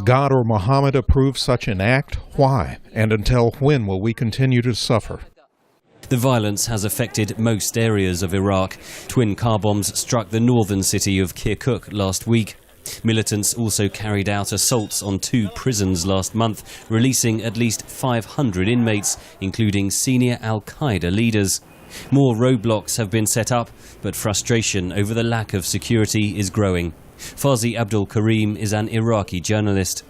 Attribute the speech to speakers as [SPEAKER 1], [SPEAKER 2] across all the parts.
[SPEAKER 1] God or Muhammad approve such an act? Why? And until when will we continue to suffer?
[SPEAKER 2] The violence has affected most areas of Iraq. Twin car bombs struck the northern city of Kirkuk last week. Militants also carried out assaults on 2 prisons last month, releasing at least 500 inmates, including senior al-Qaida leaders. More roadblocks have been set up, but frustration over the lack of security is growing. Fazi Abdul Karim is an Iraqi journalist.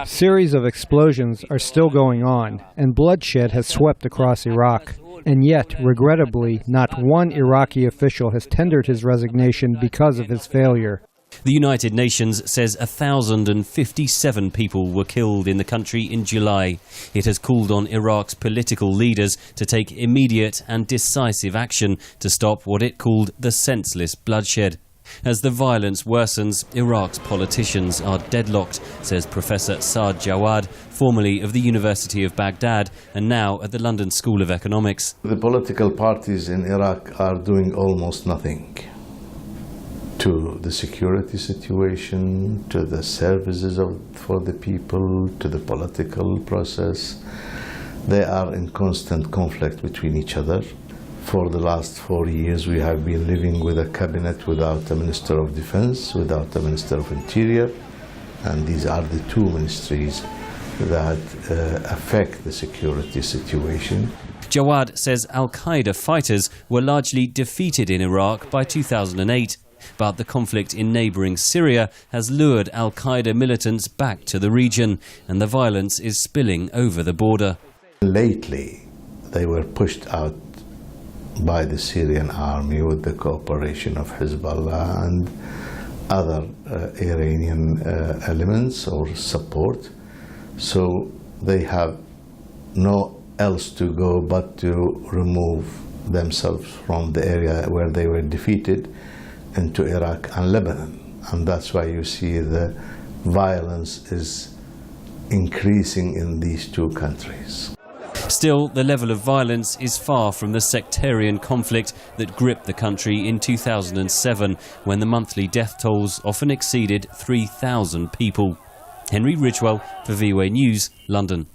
[SPEAKER 3] Series of explosions are still going on, and bloodshed has swept across Iraq. And yet, regrettably, not one Iraqi official has tendered his resignation because of his failure.
[SPEAKER 2] The United Nations says 1,057 people were killed in the country in July. It has called on Iraq's political leaders to take immediate and decisive action to stop what it called the senseless bloodshed. As the violence worsens, Iraq's politicians are deadlocked, says Professor Saad Jawad, formerly of the University of Baghdad and now at the London School of Economics.
[SPEAKER 4] The political parties in Iraq are doing almost nothing to the security situation, to the services for the people, to the political process. They are in constant conflict between each other. For the last 4 years, we have been living with a cabinet without a Minister of Defense, without a Minister of Interior, and these are the 2 ministries that affect the security situation.
[SPEAKER 2] Jawad says al-Qaida fighters were largely defeated in Iraq by 2008, but the conflict in neighbouring Syria has lured al-Qaida militants back to the region, and the violence is spilling over the border.
[SPEAKER 4] Lately, they were pushed out by the Syrian army with the cooperation of Hezbollah and other Iranian elements or support. So they have no else to go but to remove themselves from the area where they were defeated into Iraq and Lebanon. And that's why you see the violence is increasing in these 2 countries.
[SPEAKER 2] Still, the level of violence is far from the sectarian conflict that gripped the country in 2007, when the monthly death tolls often exceeded 3,000 people. Henry Ridgwell for VOA News, London.